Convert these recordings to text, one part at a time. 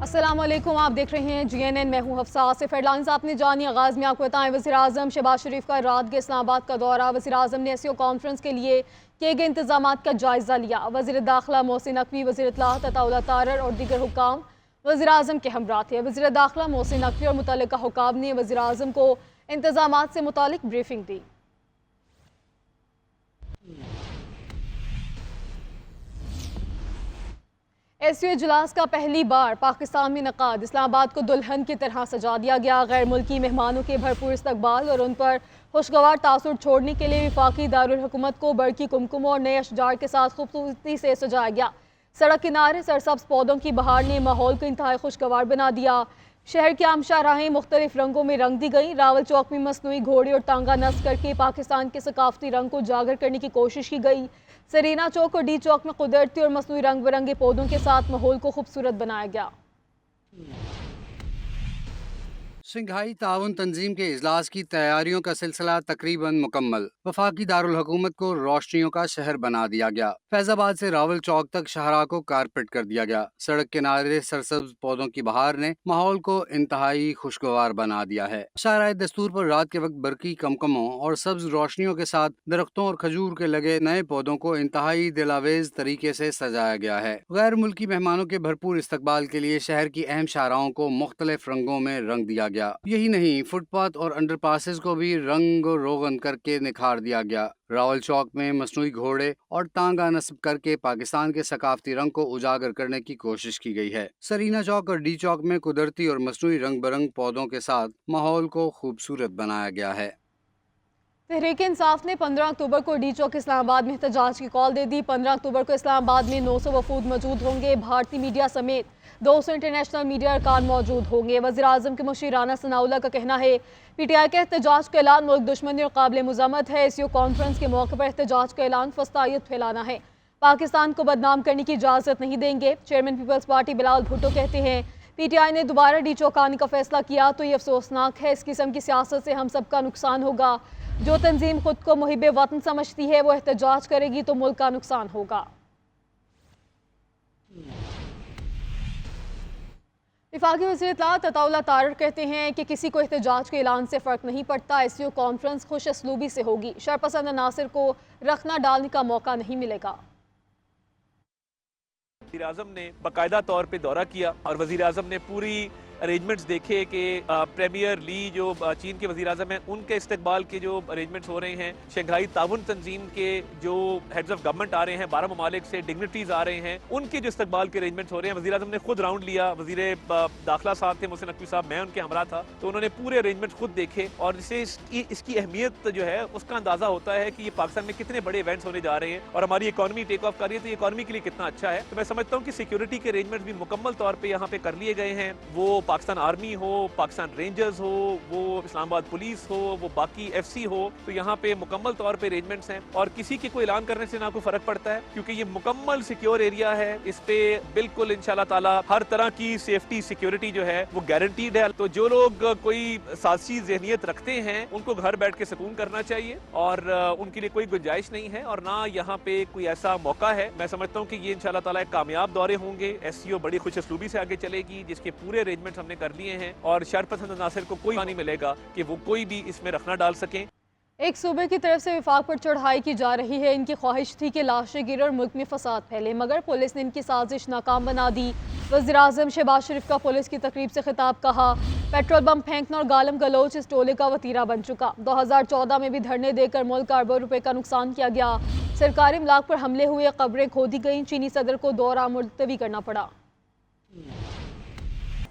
अस्सलाम वालेकुम, आप देख रहे हैं GNN। मैं हूं हफ्सा। सिर्फ हेडलाइंस आपने जानी। आगाज़ में आपको बताएं, वज़ीर-ए-आज़म शहबाज शरीफ का रात के इस्लामाबाद का दौरा। वज़ीर-ए-आज़म ने SEO कॉन्फ्रेंस के लिए किए गए इंतजामात का जायज़ा लिया। वज़ीर दाखिला मोहसिन नकवी, वज़ीर इत्तलाआत अताउल्लाह तारर और दीगर हुक्काम वज़ीर-ए-आज़म के हमरा थे। वज़ीर दाखिला मोहसिन नकवी और मुतल्लिका हुक्काम ने वज़ीर-ए-आज़म को इंतजामात से मुतालिक ब्रीफिंग दी। SEO इजलास का पहली बार पाकिस्तान में नक़ाद। इस्लामाबाद को दुल्हन की तरह सजा दिया गया। गैर मुल्की मेहमानों के भरपूर इस्तकबाल और उन पर खुशगवार तासुर छोड़ने के लिए वफाकी दारुल हुकूमत को बड़की कुमकुम और नए अशजार के साथ खूबसूरती से सजाया गया। सड़क किनारे सरसब्ज पौधों की बहार ने माहौल को इंतहाई खुशगवार बना दिया। शहर की आम शाहराहें मुख्तलिफ रंगों में रंग दी गई। रावल चौक में मसनूई घोड़े और टांगा नस्ब करके पाकिस्तान के सकाफती रंग को उजागर करने की कोशिश की गई। सरीना चौक और डी चौक में कुदरती और मसनूई रंग बिरंगे पौधों के साथ माहौल को खूबसूरत बनाया गया। शंघाई ताउन तंजीम के इजलास की तैयारियों का सिलसिला तकरीबन मुकम्मल। वफाकी दारुल हुकूमत को रोशनियों का शहर बना दिया गया। फैजाबाद से रावल चौक तक शाहरा को कारपेट कर दिया गया। सड़क किनारे सरसब्ज पौधों की बहार ने माहौल को इंतहाई खुशगवार बना दिया है। शाहराए दस्तूर पर रात के वक्त बरकी कमकमों और सब्ज रोशनियों के साथ दरख्तों और खजूर के लगे नए पौधों को इंतहाई दिलावेज तरीके से सजाया गया है। गैर मुल्की मेहमानों के भरपूर इस्तकबाल के लिए शहर की अहम शाहराओं को मुख्तलिफ रंगों में रंग दिया गया। यही नहीं, फुटपाथ और अंडरपासेस को भी रंग रोगन करके निखार दिया गया। रावल चौक में मसनूई घोड़े और टांगा नस्ब करके पाकिस्तान के सकाफती रंग को उजागर करने की कोशिश की गई है। सरीना चौक और डी चौक में कुदरती और मसनूई रंग बिरंग पौधों के साथ माहौल को खूबसूरत बनाया गया है। तहरीक इंसाफ ने 15 अक्टूबर को डी चौक इस्लामाबाद में एहतजाज की कॉल दे दी। 15 अक्टूबर को इस्लामाबाद में 900 वफूद मौजूद होंगे। भारतीय मीडिया समेत 200 इंटरनेशनल मीडिया अरकान मौजूद होंगे। वज़ीर-ए-आज़म के मुशीर राना सनाउल्लाह का कहना है, PTI के एहतजाज का ऐलान मुल्क दुश्मनी और काबिल मुज़म्मत है। SEO कॉन्फ्रेंस के मौके पर एहतजाज का ऐलान फस्तायत फैलाना है। पाकिस्तान को बदनाम करने की इजाज़त नहीं देंगे। Chairman peoples Party Bilawal Bhutto कहते हैं, PTI ने दोबारा डी चौक आने का फैसला किया तो ये अफसोसनाक है। इस किस्म की सियासत से हम सबका नुकसान होगा। जो तंजीम खुद को मुहिब वतन समझती है वो एहतजाज करेगी तो मुल्क का नुकसान होगा। वफाकी वज़ीर इत्तलाआत अताउल्लाह तारर कहते हैं कि किसी को एहतजाज के ऐलान से फ़र्क नहीं पड़ता। SEO कॉन्फ्रेंस खुश असलूबी से होगी। शरपसंद अनासिर को रखना डालने का मौका नहीं मिलेगा। वज़ीर-ए-आज़म ने बाकायदा तौर पे दौरा किया और वज़ीर-ए-आज़म ने पूरी अरेंजमेंट्स देखे कि प्रीमियर ली जो चीन के वज़ीर-ए-आज़म हैं उनके इस्तकबाल के जो अरेंजमेंट्स हो रहे हैं। शंघाई ताउन तंजीम के जो हेड्स ऑफ गवर्नमेंट आ रहे हैं, 12 ममालिक से डिग्निटीज आ रहे हैं, उनके जो इस्तकबाल के अरेंजमेंट्स हो रहे हैं। वज़ीर-ए-आज़म ने खुद राउंड लिया। वज़ीर दाखिला साहब थे, मोहसिन नकवी साहब, मैं उनके हमरा था, तो उन्होंने पूरे अरेंजमेंट्स खुद देखे और इससे इसकी अहमियत जो है उसका अंदाजा होता है कि ये पाकिस्तान में कितने बड़े इवेंट्स होने जा रहे हैं और हमारी इकॉनमी टेक ऑफ कर रही है, तो ये इकॉनमी के लिए कितना अच्छा है। तो मैं समझता हूँ कि सिक्योरिटी के अरेंजमेंट्स भी मुकम्मल तौर पर यहाँ पे कर लिए गए हैं। वो पाकिस्तान आर्मी हो, पाकिस्तान रेंजर्स हो, वो इस्लामाबाद पुलिस हो, वो बाकी FC हो, तो यहाँ पे मुकम्मल तौर पे अरेंजमेंट्स हैं और किसी के कोई ऐलान करने से ना कोई फर्क पड़ता है क्योंकि ये मुकम्मल सिक्योर एरिया है। इस पे बिल्कुल इंशाल्लाह ताला हर तरह की सेफ्टी सिक्योरिटी जो है वो गारंटीड है। तो जो लोग कोई साजिशी ज़हनियत रखते हैं उनको घर बैठ के सुकून करना चाहिए और उनके लिए कोई गुंजाइश नहीं है और ना यहाँ पे कोई ऐसा मौका है। मैं समझता हूँ कि ये इंशाल्लाह ताला एक कामयाब दौरे होंगे। SEO बड़ी खुश असलूबी से आगे चलेगी जिसके पूरे अरेंजमेंट्स हमने कर लिए हैं और शरपसंद नासिर को कोई नहीं मिलेगा कि वो कोई भी इसमें रखना डाल सकें। एक सूबे की तरफ से विफाक पर चढ़ाई की जा रही है। इनकी ख्वाहिश थी कि लाशें गिरे और मुल्क में फसाद फैले, मगर पुलिस ने इनकी साजिश नाकाम बना दी। वज़ीर-ए-आज़म शहबाज शरीफ का पुलिस की तकरीब से खिताब, कहा पेट्रोल बम फेंकना और गालम गलोच इस टोले का वतीरा बन चुका। 2014 में भी धरने देकर मुल्क का अरबों रुपए का नुकसान किया गया। सरकारी इमलाक पर हमले हुए, कब्रें खोदी गईं, चीनी सदर को दौरा मुलतवी करना पड़ा।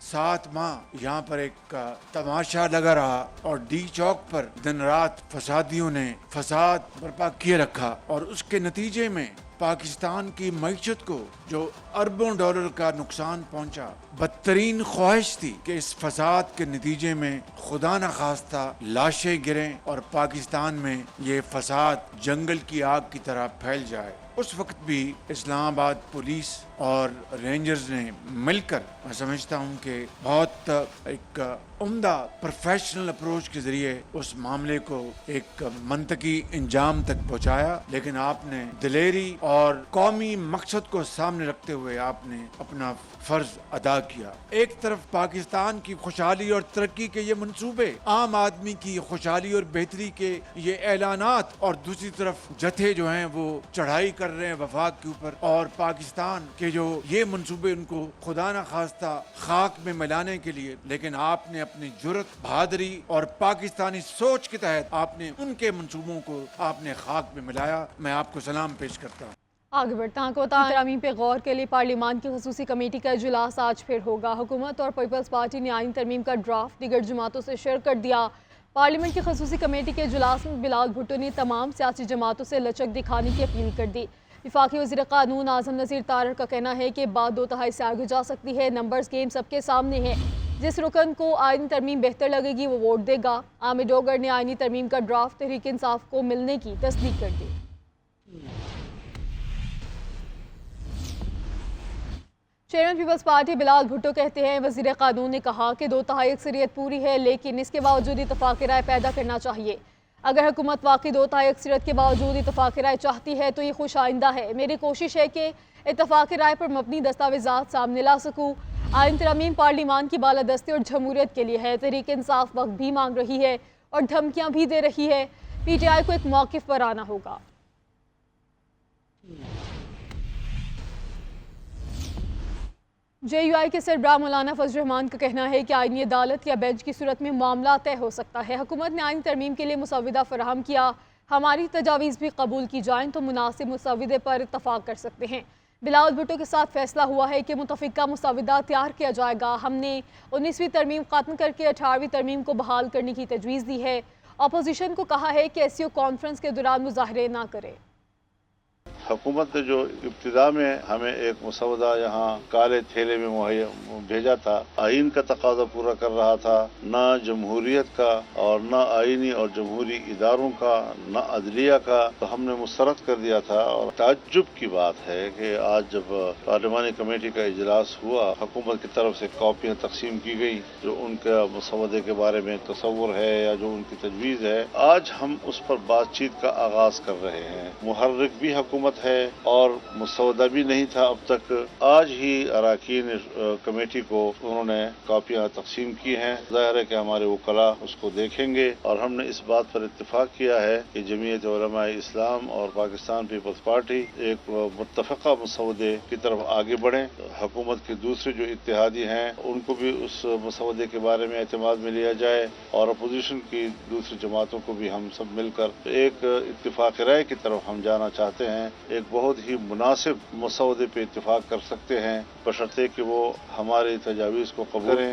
7 माह यहाँ पर एक तमाशा लगा रहा और डी चौक पर दिन रात फसादियों ने फसाद बर्पा किए रखा और उसके नतीजे में पाकिस्तान की मईशत को जो अरबों डॉलर का नुकसान पहुंचा। बदतरीन ख्वाहिश थी कि इस फसाद के नतीजे में खुदा न खास्ता लाशें गिरें और पाकिस्तान में ये फसाद जंगल की आग की तरह फैल जाए। उस वक्त भी इस्लामाबाद पुलिस और रेंजर्स ने मिलकर, मैं समझता हूँ कि बहुत एक उम्दा प्रोफेशनल अप्रोच के जरिए उस मामले को एक मंतकी इंजाम तक पहुँचाया। लेकिन आपने दिलेरी और कौमी मकसद को सामने रखते हुए आपने अपना फर्ज अदा किया। एक तरफ पाकिस्तान की खुशहाली और तरक्की के ये मंसूबे, आम आदमी की खुशहाली और बेहतरी के ये ऐलानात, और दूसरी तरफ जत्थे जो हैं वो चढ़ाई कर रहे हैं वफाक के ऊपर, और पाकिस्तान के जो ये मंसूबे उनको खुदा न खास्ता खाक में मिलाने के लिए, लेकिन आपने अपनी जुर्रत, बहादुरी और पाकिस्तानी सोच के तहत आपने उनके मंसूबों को आपने खाक में मिलाया। मैं आपको सलाम पेश करता हूँ। आगे बढ़ता है तरामीम पे गौर के लिए पार्लियामान की खसूसी कमेटी का इजलास आज फिर होगा। हुकूमत और पीपल्स पार्टी ने आईन तरमीम का ड्राफ्ट दीगर जमातों से शेयर कर दिया। पार्लियामेंट की खसूसी कमेटी के इजलास में बिलाल भुट्टो ने तमाम सियासी जमातों से लचक दिखाने की अपील कर दी। वफाकी वज़ीर कानून आज़म नज़ीर तारड़ का कहना है कि बात 2 तिहाई से आगे जा सकती है। नंबर्स गेम सबके सामने है। जिस रुकन को आईनी तरमीम बेहतर लगेगी वो वोट देगा। आमिर डोगर ने आईनी तरमीम का ड्राफ्ट तहरीक इंसाफ को मिलने की तस्दीक कर दी। चेयरमैन पीपल्स पार्टी बिलाल भुट्टो कहते हैं वज़ीर कानून ने कहा कि 2 तिहाई अक्सरियत पूरी है, लेकिन इसके बावजूद इत्तफ़ाक़ राय पैदा करना चाहिए। अगर हुकूमत वाकई 2 तिहाई अक्सरियत के बावजूद इत्तफ़ाक़ राय चाहती है तो ये खुश आइंदा है। मेरी कोशिश है कि इत्तफ़ाक़ राय पर मबनी दस्तावेज़ात सामने ला सकूँ। आईन तरमीम पार्लियामान की बालादस्ती और जमहूरियत के लिए है। तहरीक इंसाफ वक्त भी मांग रही है और धमकियाँ भी दे रही है। PTI को एक मौक़िफ़ पर आना होगा। JUI के सरबराह मौलाना फजल रहमान का कहना है कि आईनी अदालत या बेंच की सूरत में मामला तय हो सकता है। हुकूमत ने आईनी तरमीम के लिए मुसविदा फराहम किया। हमारी तजावीज़ भी कबूल की जाएँ तो मुनासिब मुसविदे पर इत्तफ़ाक़ कर सकते हैं। बिलाल भुट्टो के साथ फैसला हुआ है कि मुतफ़िका मुसविदा तैयार किया जाएगा। हमने 19वीं तरमीम ख़त्म करके 18वीं तरमीम को बहाल करने की तजवीज़ दी है। अपोजिशन को कहा है कि SCO कॉन्फ्रेंस के दौरान मुज़ाहरे ना करे। हुकूमत ने जो इब्तिदा में हमें एक मसौदा यहाँ काले थैले में मुहैया भेजा था, आइन का तकाजा पूरा कर रहा था, न जमहूरियत का और न आइनी और जमहूरी इदारों का, न अदलिया का, तो हमने मुस्तरद कर दिया था। और ताज्जुब की बात है कि आज जब पार्लियामानी कमेटी का इजलास हुआ, हुकूमत की तरफ से कॉपियाँ तकसीम की गई जो उनका मसौदे के बारे में तस्वुर है या जो उनकी तजवीज़ है, आज हम उस पर बातचीत का आगाज कर रहे हैं। मुहर्रिक भी हुकूमत है और मुसौदा भी नहीं था अब तक। आज ही अरकान कमेटी को उन्होंने कॉपियां तकसीम की हैं। ज़ाहिर है कि हमारे वकला उसको देखेंगे और हमने इस बात पर इत्तेफाक किया है कि जमीयत उलमाए इस्लाम और पाकिस्तान पीपल्स पार्टी एक मुत्तफ़क़ा मसौदे की तरफ आगे बढ़ें। हुकूमत के दूसरे जो इत्तेहादी हैं उनको भी उस मसौदे के बारे में एतमाद में लिया जाए और अपोजिशन की दूसरी जमातों को भी हम सब मिलकर एक इत्तिफाक राय की तरफ हम जाना चाहते हैं। एक बहुत ही मुनासिब मसौदे पे इत्तिफाक कर सकते हैं बशर्ते कि वो हमारे तजावीज़ को कबूल करें।